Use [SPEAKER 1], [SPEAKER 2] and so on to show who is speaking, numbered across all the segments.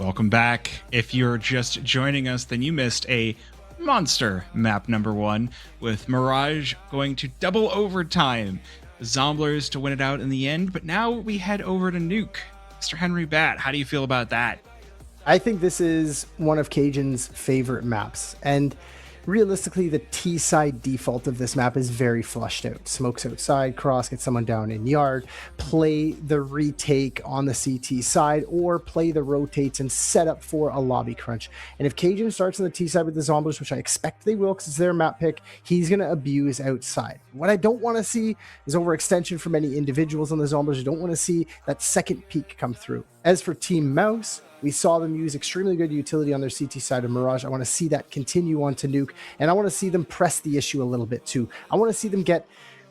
[SPEAKER 1] Welcome back. If you're just joining us, then you missed a monster map number 1 with Mirage going to double overtime. The Zomblers to win it out in the end, but now we head over to Nuke. Misterhenrybatt, how do you feel about that?
[SPEAKER 2] I think this is one of Cajun's favorite maps, and realistically, the T side default of this map is very flushed out. Smokes outside, cross, get someone down in yard, play the retake on the CT side, or play the rotates and set up for a lobby crunch. And if Cajun starts on the T side with the Zomblers, which I expect they will because it's their map pick, he's going to abuse outside. What I don't want to see is overextension from any individuals on the Zomblers. I don't want to see that second peak come through. As for Team Mouse, we saw them use extremely good utility on their CT side of Mirage. I want to see that continue on to Nuke, and I want to see them press the issue a little bit too. I want to see them get,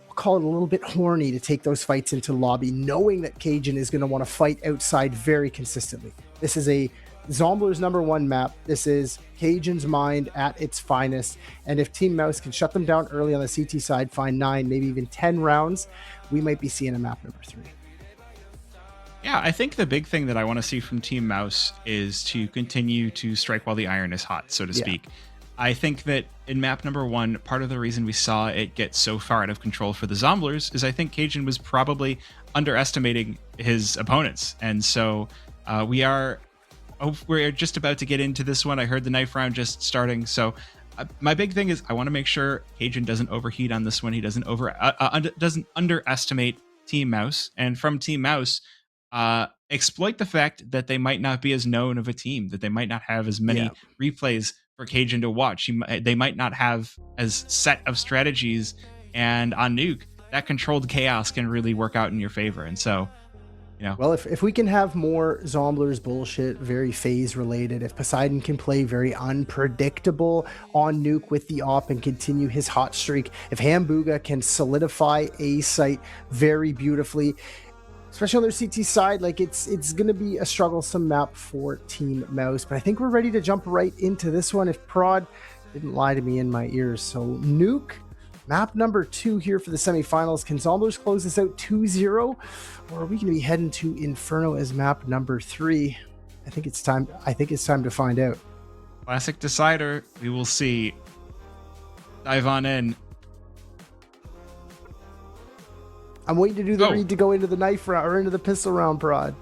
[SPEAKER 2] we'll call it a little bit horny to take those fights into lobby, knowing that Cajun is going to want to fight outside very consistently. This is a Zomblers #1 map. This is Cajun's mind at its finest, and if Team Mouse can shut them down early on the CT side, find 9, maybe even 10 rounds, we might be seeing a map number 3.
[SPEAKER 1] Yeah, I think the big thing that I want to see from Team Mouse is to continue to strike while the iron is hot, so to speak. I think that in map number 1, part of the reason we saw it get so far out of control for the Zomblers is I think Cajun was probably underestimating his opponents. And so we're just about to get into this one. I heard the knife round just starting. So my big thing is I want to make sure Cajun doesn't overheat on this one. He doesn't underestimate Team Mouse. And from Team Mouse, exploit the fact that they might not be as known of a team, that they might not have as many replays for Cajun to watch. They might not have as set of strategies, and on Nuke, that controlled chaos can really work out in your favor. And so, you know.
[SPEAKER 2] Well, if we can have more Zomblers bullshit, very phase related, if Poseidon can play very unpredictable on Nuke with the op and continue his hot streak, if Hambuga can solidify a site very beautifully, especially on their CT side, like it's going to be a strugglesome map for Team Mouse. But I think we're ready to jump right into this one if Prod didn't lie to me in my ears. So Nuke, map number 2 here for the semifinals. Can Zomblers close this out 2-0? Or are we going to be heading to Inferno as map number 3? I think it's time to find out.
[SPEAKER 1] Classic decider. We will see. Dive on in.
[SPEAKER 2] I'm waiting to do the read to go into the knife round or into the pistol round, Prod.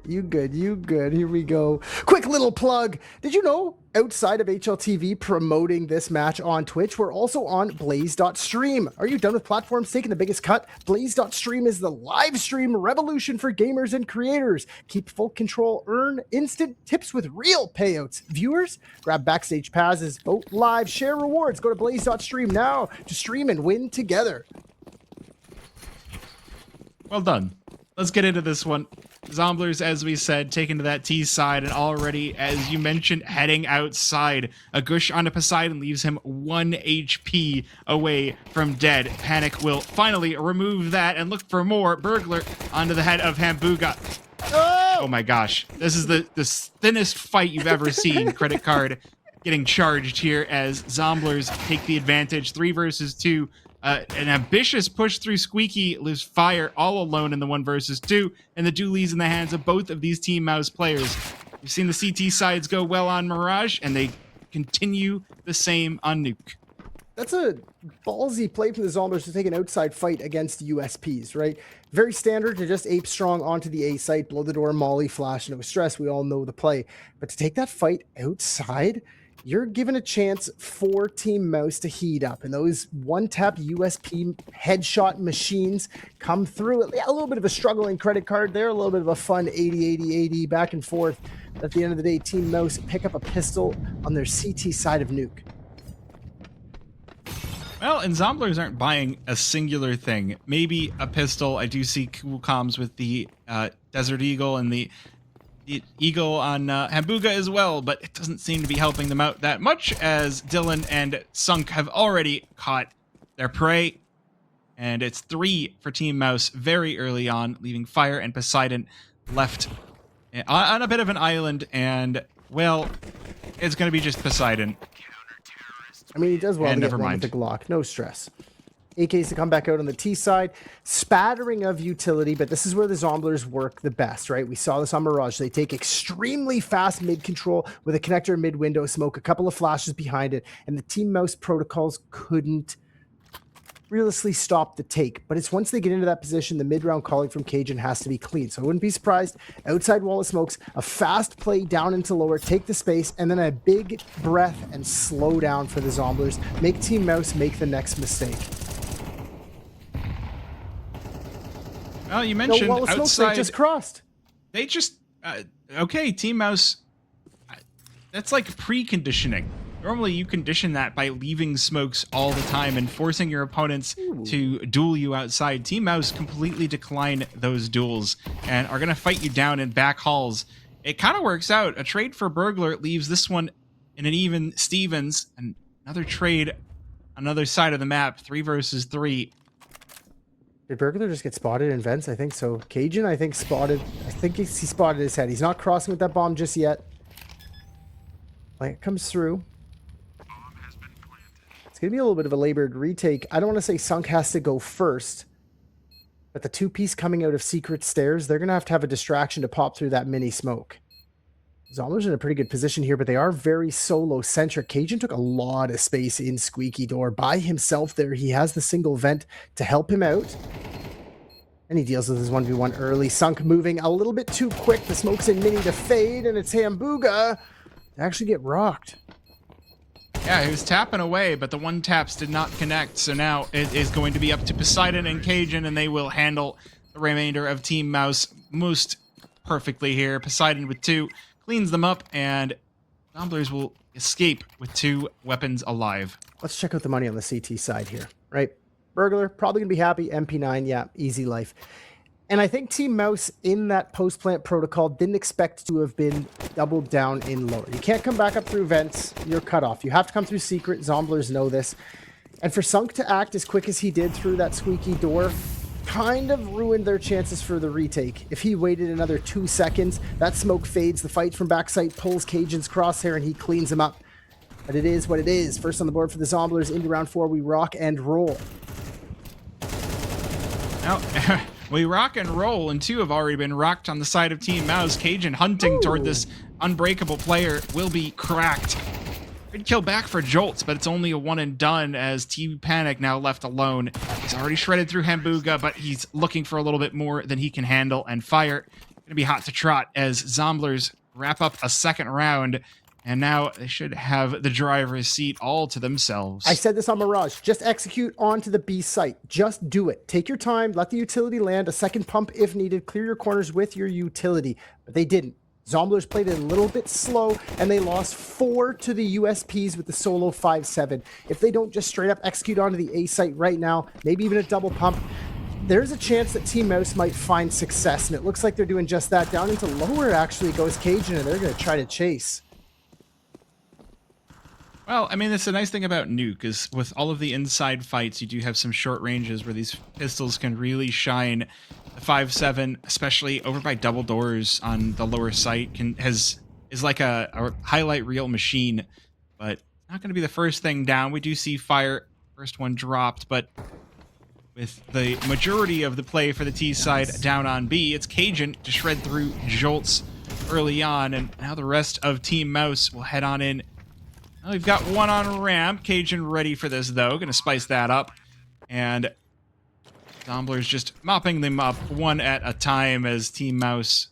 [SPEAKER 2] You good. Here we go. Quick little plug. Did you know outside of HLTV promoting this match on Twitch, we're also on Blaze.stream. Are you done with platforms taking the biggest cut? Blaze.stream is the live stream revolution for gamers and creators. Keep full control, earn instant tips with real payouts. Viewers, grab backstage passes, vote live, share rewards. Go to Blaze.stream now to stream and win together.
[SPEAKER 1] Well done. Let's get into this one. Zomblers, as we said, taken to that T side, and already, as you mentioned, heading outside. A gush onto Poseidon leaves him 1 HP away from dead. Panic will finally remove that and look for more. Burglar onto the head of Hambuga. Oh my gosh. This is the thinnest fight you've ever seen. Credit card getting charged here as Zomblers take the advantage. 3 versus 2. An ambitious push through Squeaky leaves Fire all alone in the 1 versus 2, and the duelie's in the hands of both of these Team Mouse players. We've seen the CT sides go well on Mirage, and they continue the same on Nuke.
[SPEAKER 2] That's a ballsy play from the Zomblers to take an outside fight against USPs, right? Very standard to just ape strong onto the A site, blow the door, molly, flash, no stress. We all know the play. But to take that fight outside, you're given a chance for Team Mouse to heat up, and those one-tap USP headshot machines come through. A little bit of a struggling credit card there, a little bit of a fun 80-80-80 back and forth. At the end of the day, Team Mouse pick up a pistol on their CT side of Nuke.
[SPEAKER 1] Well, and Zomblers aren't buying a singular thing. Maybe a pistol. I do see cool comms with the Desert Eagle and the Eagle on Hambuga as well, but it doesn't seem to be helping them out that much as Dylan and Sunk have already caught their prey. And it's 3 for Team Mouse very early on, leaving Fire and Poseidon left on a bit of an island. And, well, it's going to be just Poseidon.
[SPEAKER 2] I mean, he does well to get
[SPEAKER 1] never
[SPEAKER 2] one
[SPEAKER 1] mind.
[SPEAKER 2] with the Glock. No stress. AKs to come back out on the T side. Spattering of utility, but this is where the Zomblers work the best, right? We saw this on Mirage. They take extremely fast mid control with a connector mid window smoke, a couple of flashes behind it, and the Team Mouse protocols couldn't realistically stop the take. But it's once they get into that position, the mid-round calling from Cajun has to be clean. So I wouldn't be surprised. Outside wall of smokes, a fast play down into lower, take the space, and then a big breath and slow down for the Zomblers. Make Team Mouse make the next mistake.
[SPEAKER 1] Well, you mentioned
[SPEAKER 2] wall of smokes,
[SPEAKER 1] outside.
[SPEAKER 2] they just crossed.
[SPEAKER 1] They just okay. Team Mouse. That's like preconditioning. Normally, you condition that by leaving smokes all the time and forcing your opponents to duel you outside. Team Mouse completely decline those duels and are going to fight you down in back halls. It kind of works out. A trade for Burglar leaves this one in an even Stevens. And another trade on the other side of the map, 3 versus 3.
[SPEAKER 2] Did Burglar just get spotted in vents? I think so. Cajun, I think he spotted his head. He's not crossing with that bomb just yet. Like, it comes through. It's going to be a little bit of a labored retake. I don't want to say Sunk has to go first, but the 2-piece coming out of secret stairs, they're going to have a distraction to pop through that mini smoke. Zomblers in a pretty good position here, but they are very solo-centric. Cajun took a lot of space in Squeaky Door by himself there. He has the single vent to help him out. And he deals with his 1v1 early. Sunk moving a little bit too quick. The smoke's in mini to fade, and it's Hambuga to actually get rocked.
[SPEAKER 1] Yeah, he was tapping away, but the one taps did not connect. So now it is going to be up to Poseidon and Cajun, and they will handle the remainder of Team Mouse most perfectly here. Poseidon with 2 cleans them up, and Zomblers will escape with 2 weapons alive.
[SPEAKER 2] Let's check out the money on the CT side here, right? Burglar, probably going to be happy. MP9, yeah, easy life. And I think Team Mouse in that post-plant protocol didn't expect to have been doubled down in lower. You can't come back up through vents. You're cut off. You have to come through secret. Zomblers know this. And for Sunk to act as quick as he did through that Squeaky Door kind of ruined their chances for the retake. If he waited another 2 seconds, that smoke fades. The fight from backside pulls Cajun's crosshair and he cleans him up. But it is what it is. First on the board for the Zomblers. Into round 4, we rock and roll.
[SPEAKER 1] Now... We rock and roll, and 2 have already been rocked on the side of Team Mouse. Cajun hunting toward this unbreakable player will be cracked. Good kill back for Jolts, but it's only a 1 and done as Team Panic now left alone. He's already shredded through Hambuga, but he's looking for a little bit more than he can handle, and Fire going to be hot to trot as Zomblers wrap up a second round. And now they should have the driver's seat all to themselves.
[SPEAKER 2] I said this on Mirage. Just execute onto the B site. Just do it. Take your time. Let the utility land. A second pump if needed. Clear your corners with your utility. But they didn't. Zomblers played it a little bit slow, and they lost 4 to the USPs with the solo 5-7. If they don't just straight up execute onto the A site right now, maybe even a double pump, there's a chance that Team Mouse might find success. And it looks like they're doing just that. Down into lower, actually, goes Cajun, and they're going to try to chase.
[SPEAKER 1] Well, I mean, that's the nice thing about Nuke is with all of the inside fights, you do have some short ranges where these pistols can really shine. The 5.7, especially over by double doors on the lower site, is like a highlight reel machine, but not going to be the first thing down. We do see Fire, first one dropped, but with the majority of the play for the T side down on B, it's Cajun to shred through Jolts early on, and now the rest of Team Mouse will head on in. Well, we've got 1 on ramp. Cajun ready for this, though. Going to spice that up. And Zomblers just mopping them up 1 at a time as Team Mouse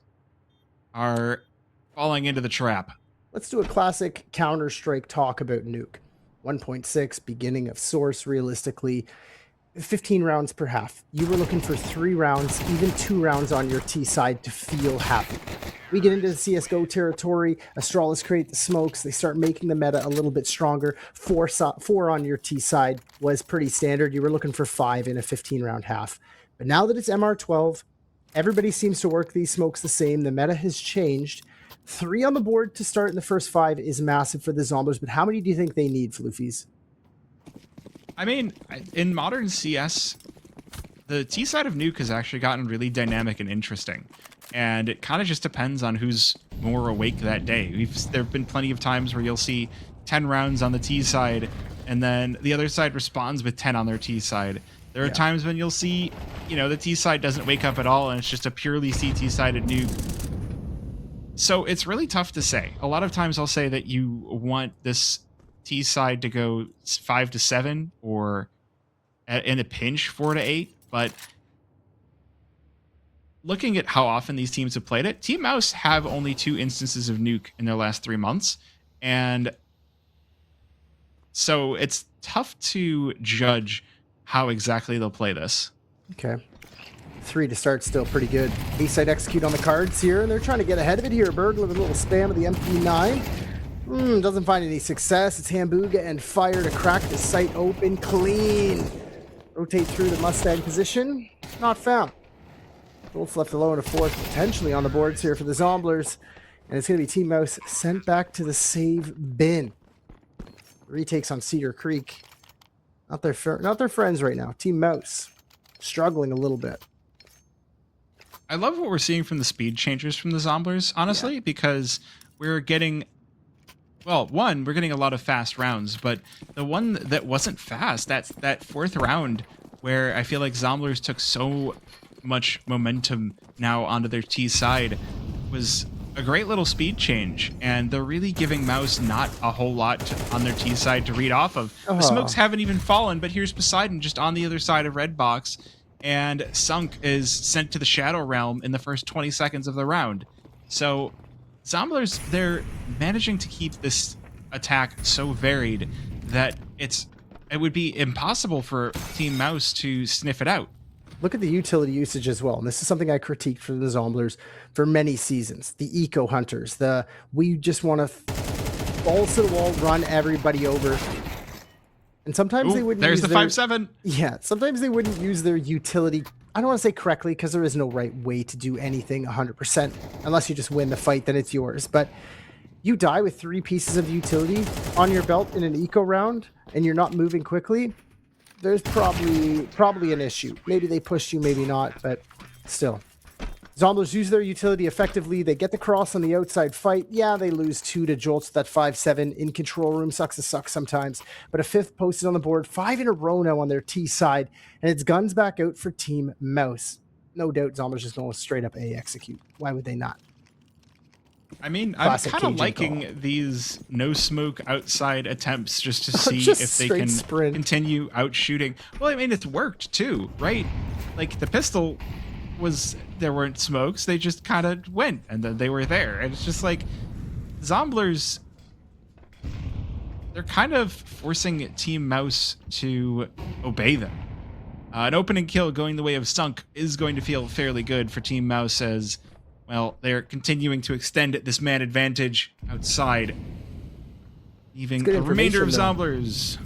[SPEAKER 1] are falling into the trap.
[SPEAKER 2] Let's do a classic Counter-Strike talk about Nuke. 1.6, beginning of source, realistically. 15 rounds per half. You were looking for 3 rounds, even 2 rounds on your T side to feel happy. We get into the CSGO territory. Astralis create the smokes. They start making the meta a little bit stronger. 4 on your T side was pretty standard. You were looking for 5 in a 15-round half. But now that it's MR12, everybody seems to work these smokes the same. The meta has changed. 3 on the board to start in the first 5 is massive for the Zomblers, but how many do you think they need, Floofys?
[SPEAKER 1] I mean, in modern CS, the T side of Nuke has actually gotten really dynamic and interesting. And it kind of just depends on who's more awake that day. There have been plenty of times where you'll see 10 rounds on the T side, and then the other side responds with 10 on their T side. There are times when you'll see, the T side doesn't wake up at all, and it's just a purely CT sided nuke. So it's really tough to say. A lot of times I'll say that you want this T side to go 5 to 7, or in a pinch 4 to 8. But looking at how often these teams have played it, Team Mouse have only 2 instances of nuke in their last 3 months. And so it's tough to judge how exactly they'll play this.
[SPEAKER 2] Okay. 3 to start, still pretty good. A-side execute on the cards here, and they're trying to get ahead of it here. Burglar with a little spam of the MP9. Doesn't find any success. It's Hambuga and Fire to crack the site open clean. Rotate through the Mustang position. Not found. Bolt's left alone, a 4th potentially on the boards here for the Zomblers. And it's going to be Team Mouse sent back to the save bin. Retakes on Cedar Creek. Not their friends right now. Team Mouse struggling a little bit.
[SPEAKER 1] I love what we're seeing from the speed changers from the Zomblers, honestly, because we're getting, we're getting a lot of fast rounds, but the one that wasn't fast, that's that 4th round where I feel like Zomblers took so much momentum now onto their T side, was a great little speed change, and they're really giving Mouse not a whole lot on their T side to read off of. The smokes haven't even fallen, but here's Poseidon just on the other side of Red Box, and Sunk is sent to the Shadow Realm in the first 20 seconds of the round. So Zomblers, they're managing to keep this attack so varied that it would be impossible for Team Mouse to sniff it out.
[SPEAKER 2] Look at the utility usage as well. And this is something I critiqued for the Zomblers for many seasons. The Eco Hunters, we just want to balls to the wall, run everybody over. And sometimes they wouldn't
[SPEAKER 1] use
[SPEAKER 2] the
[SPEAKER 1] 5-7.
[SPEAKER 2] Yeah, sometimes they wouldn't use their utility. I don't want to say correctly, because there is no right way to do anything 100%. Unless you just win the fight, then it's yours. But you die with 3 pieces of utility on your belt in an eco round, and you're not moving quickly, there's probably an issue. Maybe they pushed you, maybe not, but still. Zomblers use their utility effectively. They get the cross on the outside fight. Yeah, they lose 2 to Jolts. That 5-7 in control room sucks to suck sometimes. But a 5th posted on the board, 5 in a row now on their T side, and it's guns back out for Team Mouse. No doubt Zomblers just going straight up A execute. Why would they not?
[SPEAKER 1] I mean,
[SPEAKER 2] Classic
[SPEAKER 1] I'm kind of
[SPEAKER 2] Cajun
[SPEAKER 1] liking these no smoke outside attempts just to see if they can continue out shooting. Well, I mean, it's worked too, right? Like the pistol there weren't smokes. They just kind of went and then they were there. And it's just like Zomblers, they're kind of forcing Team Mouse to obey them. An opening kill going the way of Sunk is going to feel fairly good for Team Mouse, as well, they're continuing to extend this man advantage outside, leaving the remainder of Zomblers.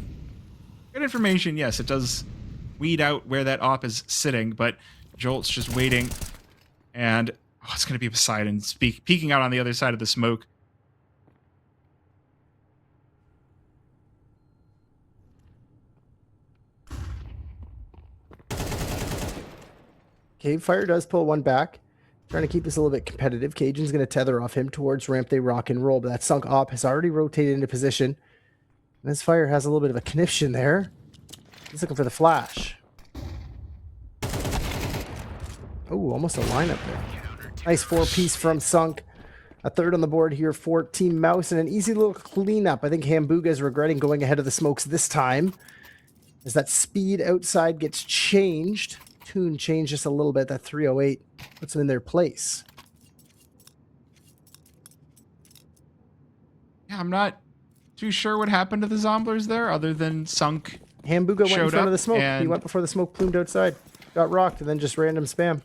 [SPEAKER 1] Good information, yes. It does weed out where that op is sitting, but Jolt's just waiting, and it's going to be Poseidon peeking out on the other side of the smoke.
[SPEAKER 2] Cave Fire does pull one back. Trying to keep this a little bit competitive. Cajun's going to tether off him towards ramp. They rock and roll, but that Sunk op has already rotated into position. And this Fire has a little bit of a conniption there. He's looking for the flash. Oh, almost a lineup there. Nice 4-piece from Sunk. A 3rd on the board here for Team Mouse, and an easy little cleanup. I think Hambuga is regretting going ahead of the smokes this time, as that speed outside gets changed. Tune changed just a little bit. That 308 puts them in their place.
[SPEAKER 1] Yeah, I'm not too sure what happened to the Zomblers there, other than Sunk.
[SPEAKER 2] Hambuga went in front of the smoke. He went before the smoke plumed outside. Got rocked, and then just random spam.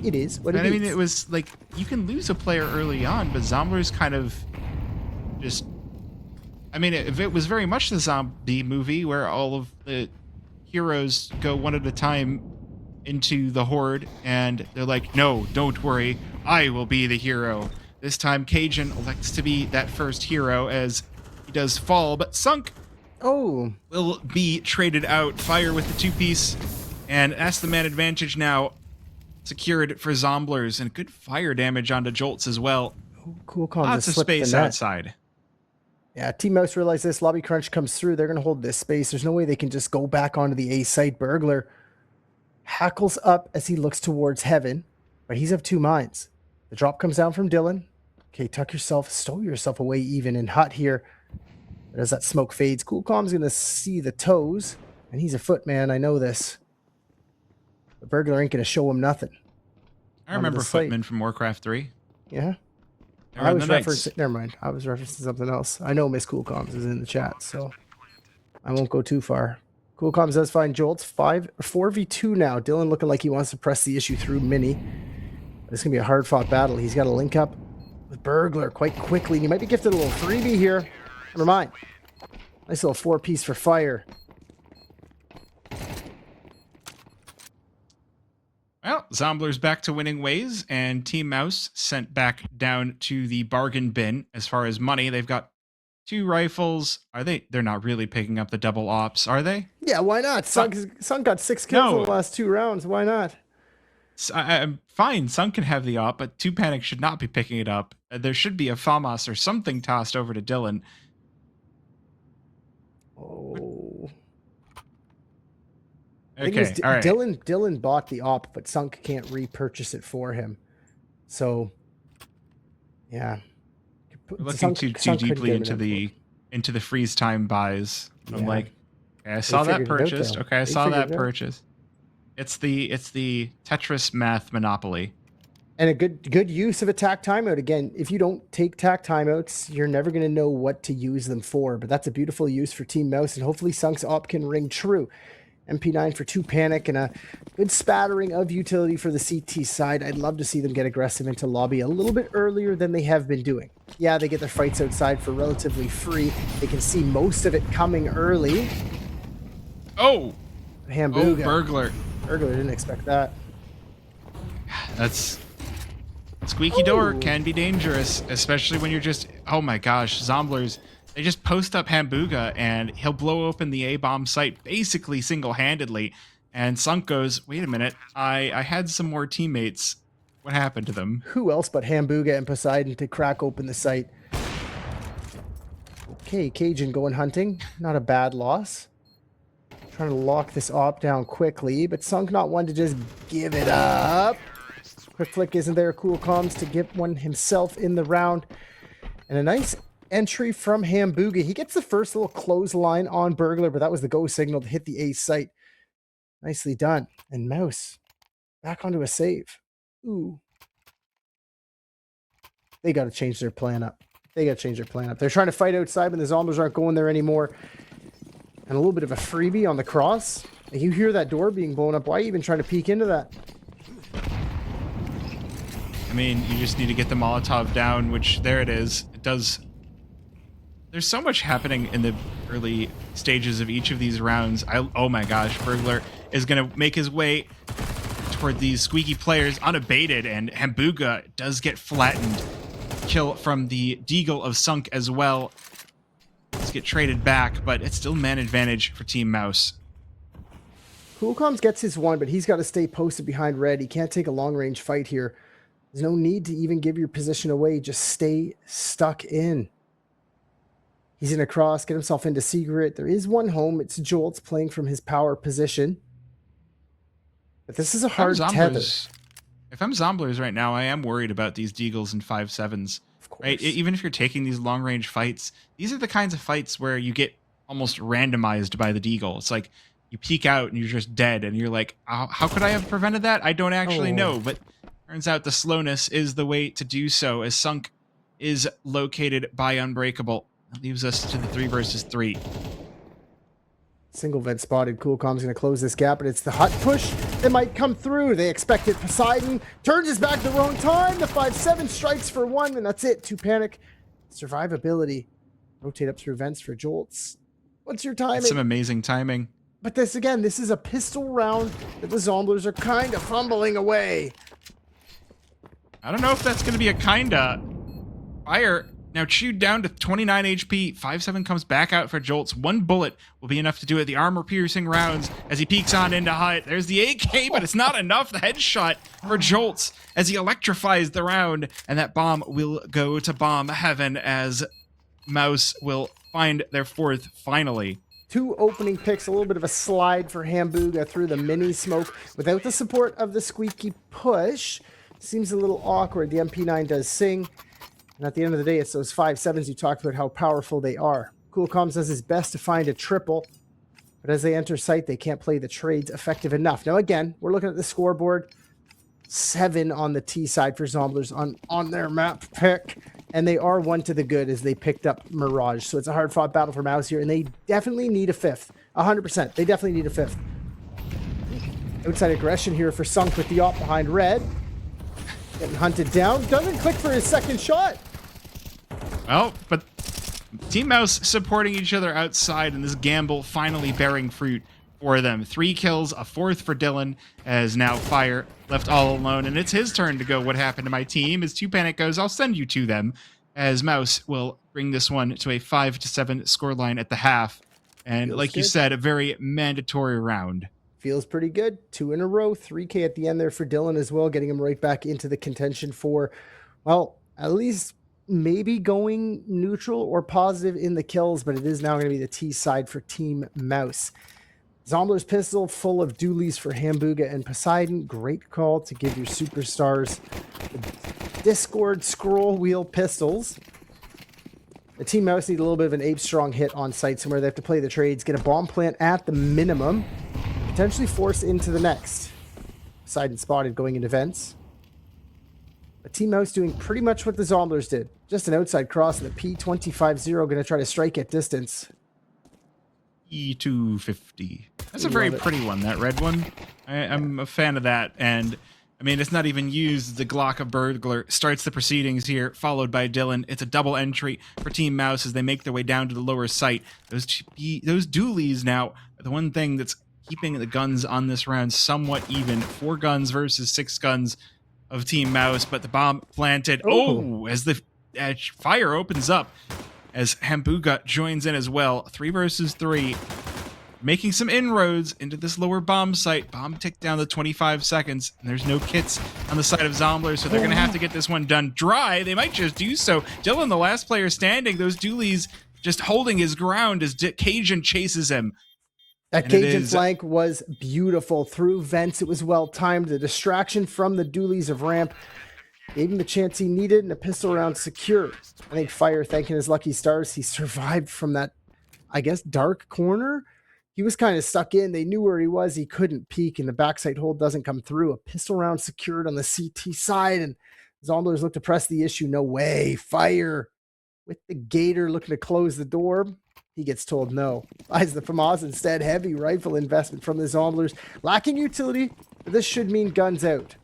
[SPEAKER 2] It is what it is.
[SPEAKER 1] I mean, it was like, you can lose a player early on, but Zomblers kind of just... I mean, if it was very much the zombie movie where all of the heroes go one at a time into the horde, and they're like, no, don't worry, I will be the hero. This time, Cajun elects to be that first hero, as he does fall, but Sunk will be traded out. Fire with the 2-piece, and that's the man advantage now secured for Zomblers, and good fire damage onto Jolts as well.
[SPEAKER 2] Cool.
[SPEAKER 1] Lots of space outside.
[SPEAKER 2] Yeah, Team Mouse realized this. Lobby Crunch comes through. They're going to hold this space. There's no way they can just go back onto the A site. Burglar hackles up as he looks towards heaven, but he's of two minds. The drop comes down from Dylan. Okay, stow yourself away even in hut here. But as that smoke fades, Coolcom's going to see the toes, and he's a footman, I know this. The burglar ain't going to show him nothing.
[SPEAKER 1] I remember Footman from Warcraft 3.
[SPEAKER 2] Yeah?
[SPEAKER 1] I was
[SPEAKER 2] referencing... Never mind. I was referencing something else. I know Miss Coolcoms is in the chat, so I won't go too far. Coolcoms does find Jolts. 4v2 now. Dylan looking like he wants to press the issue through Mini. This is going to be a hard-fought battle. He's got to link up with Burglar quite quickly. He might be gifted a little freebie here. Never mind. Nice little 4-piece for fire.
[SPEAKER 1] Well, Zomblers back to winning ways, and Team Mouse sent back down to the bargain bin as far as money. They've got 2 rifles. They're not really picking up the double ops, are they?
[SPEAKER 2] Yeah, why not? Sunk got 6 kills in the last 2 rounds. Why not?
[SPEAKER 1] I'm fine. Sunk can have the op, but 2 Panic should not be picking it up. There should be a FAMAS or something tossed over to Dylan.
[SPEAKER 2] Oh.
[SPEAKER 1] Okay, all right.
[SPEAKER 2] Dylan bought the op, but Sunk can't repurchase it for him. So, yeah.
[SPEAKER 1] We're looking too deeply into the freeze time buys. Yeah. I'm like, okay, I saw that purchased. Okay, I saw that purchased. It's the Tetris math monopoly.
[SPEAKER 2] And a good use of a tack timeout. Again, if you don't take tack timeouts, you're never going to know what to use them for. But that's a beautiful use for Team Mouse, and hopefully Sunk's op can ring true. MP9 for 2 Panic and a good spattering of utility for the CT side. I'd love to see them get aggressive into lobby a little bit earlier than they have been doing. Yeah, they get their fights outside for relatively free. They can see most of it coming early.
[SPEAKER 1] Oh!
[SPEAKER 2] Hambooga.
[SPEAKER 1] Oh, Burglar.
[SPEAKER 2] Burglar didn't expect that.
[SPEAKER 1] That's... Squeaky door can be dangerous, especially when you're just... Oh my gosh, Zomblers... They just post up Hambooga, and he'll blow open the A-bomb site basically single-handedly. And Sunk goes, wait a minute, I had some more teammates. What happened to them?
[SPEAKER 2] Who else but Hambooga and Poseidon to crack open the site? Okay, Cajun going hunting. Not a bad loss. Trying to lock this op down quickly, but Sunk not one to just give it up. Quick flick isn't there. Cool comms to get one himself in the round. And a nice entry from Hambooga. He gets the first little clothesline on Burglar, but that was the go signal to hit the A site. Nicely done. And Mouse back onto a save. Ooh. They got to change their plan up. They're trying to fight outside, but the Zomblers aren't going there anymore. And a little bit of a freebie on the cross. You hear that door being blown up. Why are you even trying to peek into that?
[SPEAKER 1] I mean, you just need to get the Molotov down, which there it is. It does... There's so much happening in the early stages of each of these rounds. Oh my gosh, Burglar is going to make his way toward these squeaky players unabated, and Hambooga does get flattened. Kill from the Deagle of Sunk as well. Let's get traded back, but it's still man advantage for Team Mouse.
[SPEAKER 2] Coolcoms gets his one, but he's got to stay posted behind red. He can't take a long-range fight here. There's no need to even give your position away. Just stay stuck in. He's in a cross, get himself into secret. There is one home. It's Jolts playing from his power position. But this is a hard tether.
[SPEAKER 1] If I'm Zomblers right now, I am worried about these Deagles and 5.7s.
[SPEAKER 2] Of course.
[SPEAKER 1] Right? Even if you're taking these long-range fights, these are the kinds of fights where you get almost randomized by the Deagle. It's like you peek out and you're just dead, and you're like, how could I have prevented that? I don't actually know, but turns out the slowness is the way to do so, as Sunk is located by Unbreakable. That leaves us to the 3 versus 3.
[SPEAKER 2] Single vent spotted. Coolcom's going to close this gap, but it's the hut push that might come through. They expect it. Poseidon turns his back the wrong time. The 5.7 strikes for 1, and that's it. 2 Panic. Survivability. Rotate up through vents for Jolts. What's your timing?
[SPEAKER 1] That's some amazing timing.
[SPEAKER 2] But this is a pistol round that the Zomblers are kind of fumbling away.
[SPEAKER 1] I don't know if that's going to be a kinda. Fire now chewed down to 29 HP. 5.7 comes back out for Jolts. 1 bullet will be enough to do it. The armor-piercing rounds as he peeks on into hut. There's the AK, but it's not enough. The headshot for Jolts as he electrifies the round. And that bomb will go to bomb heaven as Mouse will find their 4th finally.
[SPEAKER 2] 2 opening picks, a little bit of a slide for Hamburger through the mini smoke without the support of the squeaky push. Seems a little awkward. The MP9 does sing. And at the end of the day, it's those 5.7s you talked about how powerful they are. Coolcoms does his best to find a triple. But as they enter site, they can't play the trades effective enough. Now, again, we're looking at the scoreboard. 7 on the T side for Zomblers on their map pick. And they are 1 to the good as they picked up Mirage. So it's a hard-fought battle for Mouse here. And they definitely need a 5th. 100%. They definitely need a 5th. Outside aggression here for Sunk with the op behind Red. Getting hunted down. Doesn't click for his second shot.
[SPEAKER 1] Well, but Team Mouse supporting each other outside, and this gamble finally bearing fruit for them. 3 kills, a 4th for Dylan, as now Fire left all alone, and it's his turn to go, what happened to my team? As 2 Panic goes, I'll send you to them, as Mouse will bring this one to a 5-7 scoreline at the half. And
[SPEAKER 2] Feels
[SPEAKER 1] like
[SPEAKER 2] good.
[SPEAKER 1] you said, a very mandatory round.
[SPEAKER 2] Feels pretty good. 2 in a row. 3K at the end there for Dylan as well, getting him right back into the contention for, well, at least maybe going neutral or positive in the kills, but it is now going to be the T side for Team Mouse. Zombler's pistol full of dualies for Hamburger and Poseidon. Great call to give your superstars the Discord scroll wheel pistols. The Team Mouse need a little bit of an ape-strong hit on site somewhere. They have to play the trades, get a bomb plant at the minimum, potentially force into the next. Poseidon spotted going into vents. But Team Mouse doing pretty much what the Zomblers did. Just an outside cross and the P250 going to try to strike at distance.
[SPEAKER 1] E250. That's a very pretty one, that red one. I'm a fan of that. And I mean, it's not even used. The Glock of Burglar starts the proceedings here, followed by Dylan. It's a double entry for Team Mouse as they make their way down to the lower site. Those dualies now are the one thing that's keeping the guns on this round somewhat even. 4 guns versus 6 guns of Team Mouse, but the bomb planted. Oh, as the fire opens up, as Hamburger joins in as well. 3 versus 3. Making some inroads into this lower bomb site. Bomb ticked down to 25 seconds. And there's no kits on the side of Zomblers, so they're going to have to get this one done dry. They might just do so. Dylan, the last player standing, those dualies just holding his ground as Cajun chases him.
[SPEAKER 2] That Cajun flank was beautiful. Through vents, it was well timed. The distraction from the dualies of ramp gave him the chance he needed, and a pistol round secured. I think Fire, thanking his lucky stars, he survived from that, I guess, dark corner. He was kind of stuck in. They knew where he was. He couldn't peek, and the backside hold doesn't come through. A pistol round secured on the CT side, and Zomblers look to press the issue. No way. Fire with the Gator looking to close the door. He gets told no. Buys the FAMAS instead. Heavy rifle investment from the Zomblers. Lacking utility, but this should mean guns out.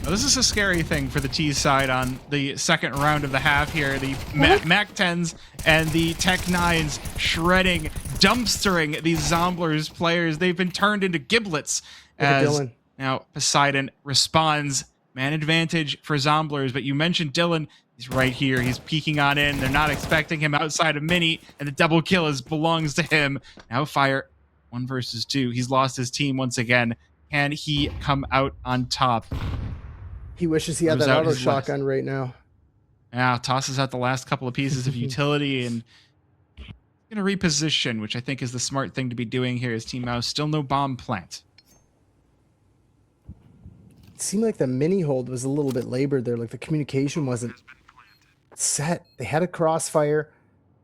[SPEAKER 1] Well, this is a scary thing for the T side on the second round of the half here. The Mac 10s and the Tech 9s shredding, dumpstering these Zomblers players. They've been turned into giblets. As now Poseidon responds. Man advantage for Zomblers, but you mentioned Dylan. He's right here. He's peeking on in. They're not expecting him outside of Mini, and the double kill belongs to him. Now Fire, 1 versus 2. He's lost his team once again. Can he come out on top?
[SPEAKER 2] He wishes he had that auto shotgun right now.
[SPEAKER 1] Yeah, tosses out the last couple of pieces of utility and going to reposition, which I think is the smart thing to be doing here as Team Mouse. Still no bomb plant.
[SPEAKER 2] It seemed like the mini hold was a little bit labored there. Like the communication wasn't set. They had a crossfire.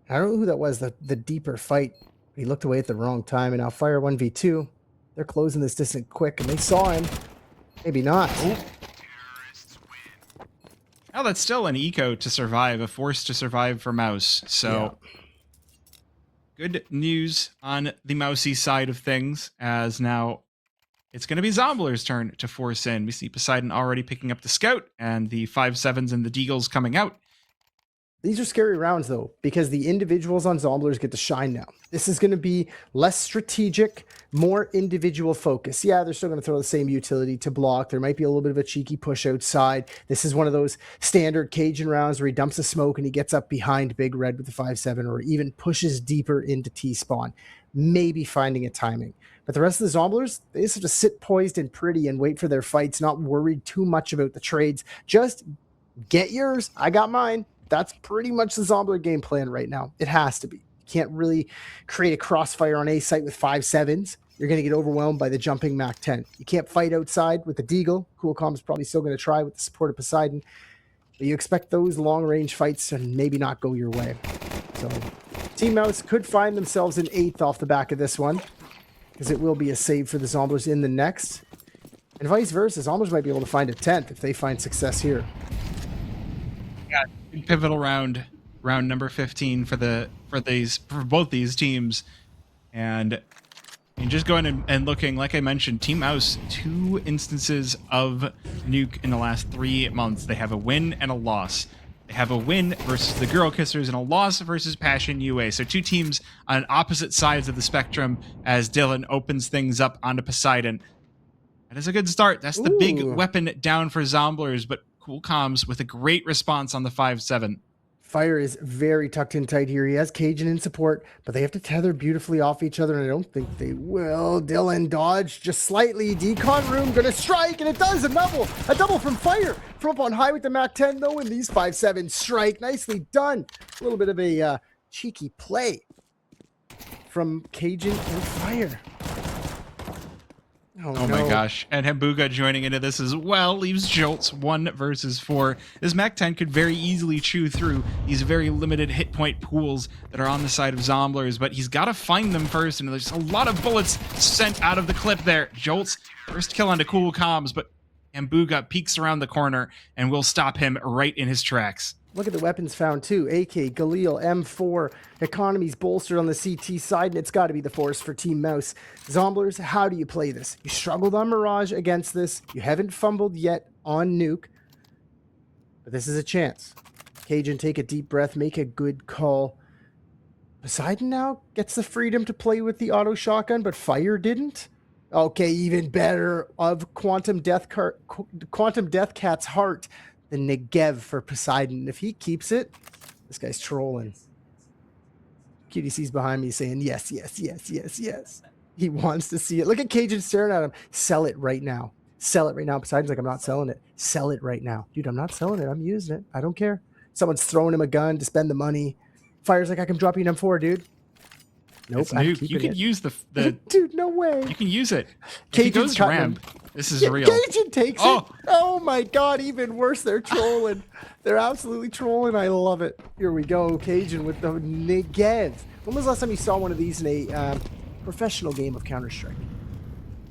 [SPEAKER 2] I don't know who that was, the deeper fight. He looked away at the wrong time, and now Fire 1v2. They're closing this distance quick, and they saw him. Maybe not.
[SPEAKER 1] Oh. Now that's still an eco to survive, a force to survive for Mouse. So good news on the Mousey side of things, as now it's going to be Zombler's turn to force in. We see Poseidon already picking up the Scout and the 5.7s and the Deagles coming out.
[SPEAKER 2] These are scary rounds, though, because the individuals on Zomblers get to shine now. This is going to be less strategic, more individual focus. Yeah, they're still going to throw the same utility to block. There might be a little bit of a cheeky push outside. This is one of those standard Cajun rounds where he dumps a smoke and he gets up behind Big Red with the 5.7 or even pushes deeper into T-spawn, maybe finding a timing. But the rest of the Zomblers, they just have to sit poised and pretty and wait for their fights, not worried too much about the trades. Just get yours. I got mine. that's pretty much the Zombler game plan right now. It has to be. You can't really create a crossfire on A site with 5.7s. You're going to get overwhelmed by the jumping Mac 10. You can't fight outside with the Deagle. Coolcom's probably still going to try with the support of Poseidon. But you expect those long-range fights to maybe not go your way. So Team Mouse could find themselves in 8th off the back of this one, because it will be a save for the Zomblers in the next. And vice versa, Zomblers might be able to find a 10th if they find success here.
[SPEAKER 1] Yeah, pivotal round number 15 for both these teams. And just going and looking, like I mentioned, Team Mouse, 2 instances of Nuke in the last 3 months. They have a win and a loss. They have a win versus the Girl Kissers and a loss versus Passion UA. So 2 teams on opposite sides of the spectrum as Dylan opens things up onto Poseidon. That is a good start. That's the big weapon down for Zomblers, but Coolcoms with a great response on the 5-7.
[SPEAKER 2] Fire is very tucked in tight here. He has Cajun in support, but they have to tether beautifully off each other, and I don't think they will. Dylan dodged just slightly. Decon room going to strike, and it does. A double from Fire. From up on high with the Mac 10, though, and these 5-7 strike. Nicely done. A little bit of a cheeky play from Cajun and Fire.
[SPEAKER 1] Oh my gosh. And Hambuga joining into this as well leaves Jolts 1 versus 4. This Mac 10 could very easily chew through these very limited hit point pools that are on the side of Zomblers, but he's got to find them first, and there's a lot of bullets sent out of the clip there. Jolts, first kill onto Coolcoms, but Hambuga peeks around the corner and will stop him right in his tracks.
[SPEAKER 2] Look at the weapons found too. AK, Galil, M4. Economy's bolstered on the CT side, and it's got to be the force for Team Mouse. Zomblers, how do you play this? You struggled on Mirage against this. You haven't fumbled yet on Nuke. But this is a chance. Cajun, take a deep breath. Make a good call. Poseidon now gets the freedom to play with the auto shotgun, but Fire didn't. Okay, even better. Of Quantum Death Cat's heart. The Negev for Poseidon. If he keeps it, this guy's trolling. QDC's behind me saying, yes, yes, yes, yes, yes. He wants to see it. Look at Cajun staring at him. Sell it right now. Sell it right now. Poseidon's like, I'm not selling it. Sell it right now. Dude, I'm not selling it. I'm using it. I don't care. Someone's throwing him a gun to spend the money. Fire's like, I can drop you an M4, dude. Nope, I'm keeping
[SPEAKER 1] you can use the
[SPEAKER 2] dude, no way.
[SPEAKER 1] You can use it.
[SPEAKER 2] Cajun's
[SPEAKER 1] if he goes ramp, this is real.
[SPEAKER 2] Cajun takes it. Oh my god, even worse. They're trolling. They're absolutely trolling. I love it. Here we go. Cajun with the Negev. When was the last time you saw one of these in a professional game of Counter-Strike?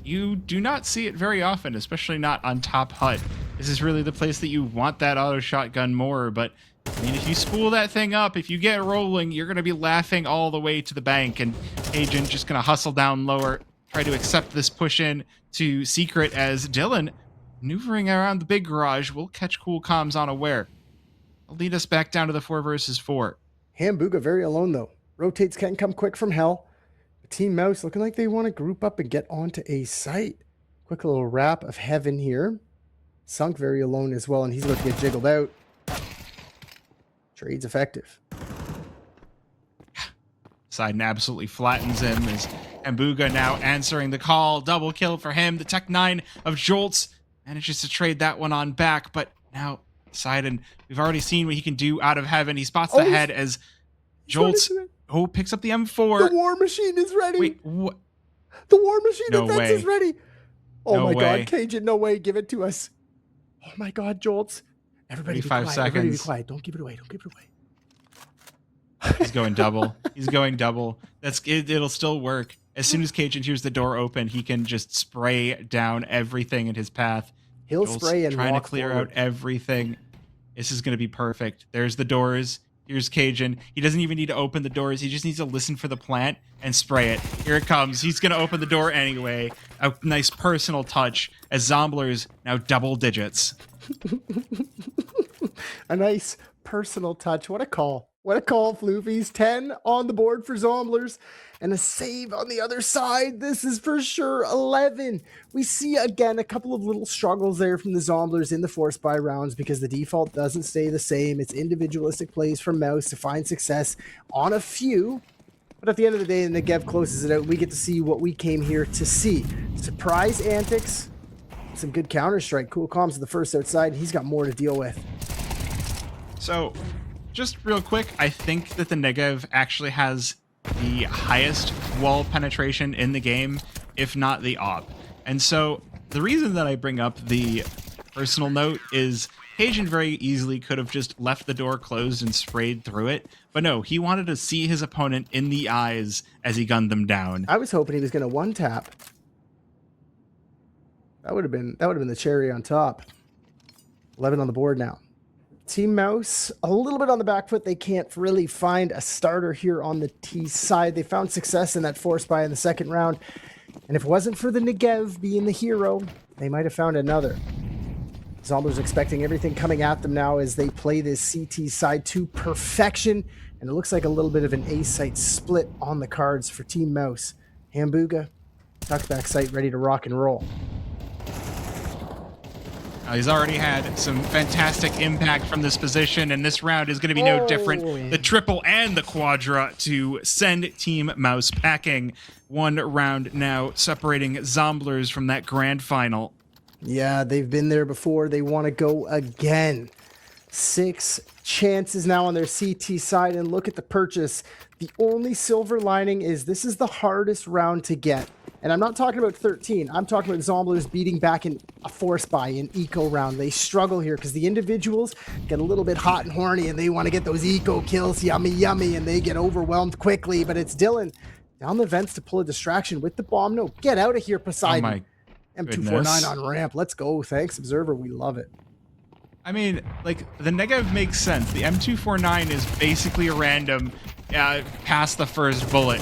[SPEAKER 1] You do not see it very often, especially not on top hut. This is really the place that you want that auto shotgun more, but I mean, if you spool that thing up, if you get rolling, you're going to be laughing all the way to the bank, and Agent just going to hustle down lower, try to accept this push in to Secret as Dylan, maneuvering around the big garage, will catch Coolcoms unaware. It'll lead us back down to the 4 versus 4.
[SPEAKER 2] Hambuga very alone, though. Rotates can't come quick from hell. Team Mouse looking like they want to group up and get onto a site. Quick little wrap of Heaven here. Sunk very alone as well, and he's about to get jiggled out. Trade's effective.
[SPEAKER 1] Poseidon absolutely flattens him as Hambuga now answering the call. Double kill for him. The Tech 9 of Jolts manages to trade that one on back, but now Poseidon, we've already seen what he can do out of Heaven. He spots the head as Jolts picks up the M4.
[SPEAKER 2] The war machine is ready.
[SPEAKER 1] Wait, what?
[SPEAKER 2] The war machine
[SPEAKER 1] No
[SPEAKER 2] defense
[SPEAKER 1] way.
[SPEAKER 2] is ready. Oh
[SPEAKER 1] No
[SPEAKER 2] my
[SPEAKER 1] way.
[SPEAKER 2] god, Cajun, no way, give it to us. Oh my god, Jolts. Everybody be
[SPEAKER 1] 35
[SPEAKER 2] quiet.
[SPEAKER 1] seconds.
[SPEAKER 2] Everybody be quiet. Don't give it away. Don't give it away.
[SPEAKER 1] He's going double. He's going double. It'll still work. As soon as Cajun hears the door open, he can just spray down everything in his path.
[SPEAKER 2] He'll
[SPEAKER 1] Jolt's
[SPEAKER 2] spray and
[SPEAKER 1] trying to
[SPEAKER 2] walk
[SPEAKER 1] clear
[SPEAKER 2] forward.
[SPEAKER 1] out everything. This is going to be perfect. There's the doors. Here's Cajun. He doesn't even need to open the doors. He just needs to listen for the plant and spray it. Here it comes. He's going to open the door anyway. A nice personal touch as Zomblers now double digits.
[SPEAKER 2] A nice personal touch. What a call. What a call, Floofys. 10 on the board for Zomblers and a save on the other side. This is for sure 11. We see again a couple of little struggles there from the Zomblers in the force buy rounds because the default doesn't stay the same. It's individualistic plays from Mouse to find success on a few. But at the end of the day, the Negev closes it out. We get to see what we came here to see. Surprise antics. Some good Counter-Strike. Cool comms to the first outside. He's got more to deal with.
[SPEAKER 1] So, just real quick, I think that the Negev actually has the highest wall penetration in the game, if not the op. And so the reason that I bring up the personal note is Cajun very easily could have just left the door closed and sprayed through it, but no, he wanted to see his opponent in the eyes as he gunned them down.
[SPEAKER 2] I was hoping he was going to one tap. That would have been the cherry on top. 11 on the board now. Team Mouse, a little bit on the back foot. They can't really find a starter here on the T side. They found success in that force buy in the second round. And if it wasn't for the Negev being the hero, they might have found another. Zomblers expecting everything coming at them now as they play this CT side to perfection. And it looks like a little bit of an A site split on the cards for Team Mouse. Hambuga, tucked back site, ready to rock and roll.
[SPEAKER 1] He's already had some fantastic impact from this position, and this round is going to be no different. The triple and the quadra to send Team Mouse packing. One round now separating Zomblers from that grand final.
[SPEAKER 2] Yeah, they've been there before. They want to go again. 6 chances now on their CT side, and look at the purchase. The only silver lining is this is the hardest round to get. And I'm not talking about 13. I'm talking about Zomblers beating back in a force buy, an eco round. They struggle here because the individuals get a little bit hot and horny and they want to get those eco kills, yummy, yummy, and they get overwhelmed quickly. But it's Dylan down the vents to pull a distraction with the bomb. No, get out of here, Poseidon.
[SPEAKER 1] Oh my
[SPEAKER 2] M249 on ramp. Let's go. Thanks, Observer. We love it.
[SPEAKER 1] I mean, like, the Negev makes sense. The M249 is basically a random past the first bullet.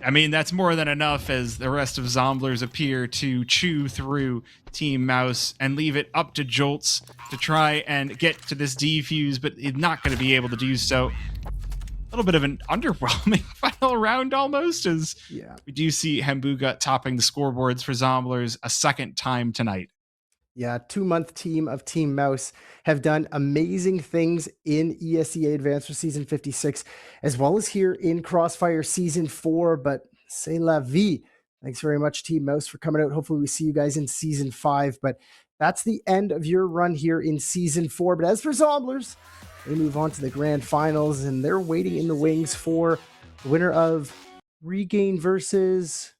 [SPEAKER 1] I mean, that's more than enough as the rest of Zomblers appear to chew through Team Mouse and leave it up to Jolts to try and get to this defuse, but he's not going to be able to do so. A little bit of an underwhelming final round almost, as we do see Hambuga topping the scoreboards for Zomblers a second time tonight.
[SPEAKER 2] Yeah, 2-month team of Team Mouse have done amazing things in ESEA Advanced for Season 56, as well as here in Crossfire Season 4, but c'est la vie. Thanks very much, Team Mouse, for coming out. Hopefully we see you guys in Season 5, but that's the end of your run here in Season 4. But as for Zomblers, they move on to the grand finals, and they're waiting in the wings for the winner of Regain versus...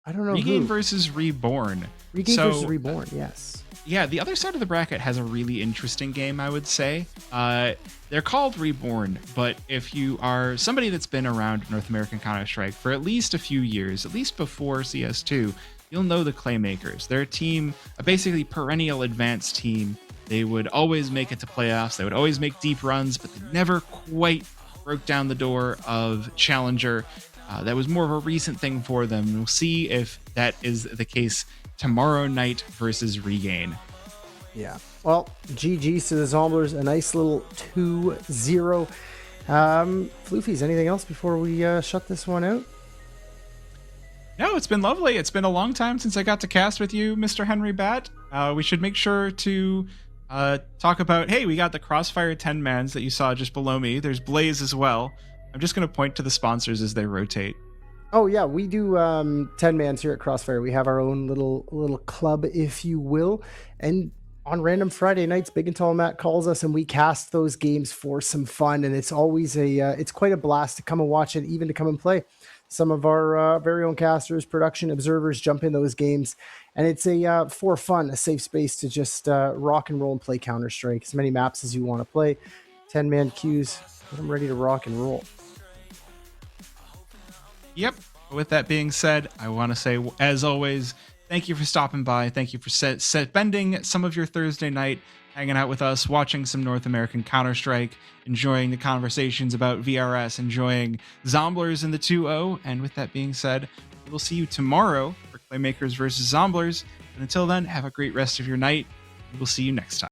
[SPEAKER 2] I don't know
[SPEAKER 1] Regain versus Reborn.
[SPEAKER 2] Regain versus Reborn, yes.
[SPEAKER 1] Yeah, the other side of the bracket has a really interesting game, I would say. They're called Reborn, but if you are somebody that's been around North American Counter-Strike for at least a few years, at least before CS2, you'll know the Claymakers. They're a team, a basically perennial advanced team. They would always make it to playoffs. They would always make deep runs, but they never quite broke down the door of Challenger. That was more of a recent thing for them. We'll see if that is the case tomorrow night versus Regain.
[SPEAKER 2] Yeah. Well, GG's to the Zomblers. A nice little 2-0. Floofys, anything else before we shut this one out?
[SPEAKER 1] No, it's been lovely. It's been a long time since I got to cast with you, Misterhenrybatt. We should make sure to talk about, hey, we got the Crossfire 10-mans that you saw just below me. There's Blaze as well. I'm just going to point to the sponsors as they rotate.
[SPEAKER 2] Oh, yeah, we do 10-mans here at Crossfire. We have our own little club, if you will. And on random Friday nights, Big and Tall Matt calls us and we cast those games for some fun. And it's always it's quite a blast to come and watch it, even to come and play. Some of our very own casters, production observers jump in those games. And it's for fun, a safe space to just rock and roll and play Counter-Strike. As many maps as you want to play. 10-man queues. I'm ready to rock and roll.
[SPEAKER 1] Yep. With that being said, I want to say, as always, thank you for stopping by. Thank you for spending some of your Thursday night hanging out with us, watching some North American Counter-Strike, enjoying the conversations about VRS, enjoying Zomblers in the 2-0. And with that being said, we'll see you tomorrow for Playmakers versus Zomblers. And until then, have a great rest of your night. We'll see you next time.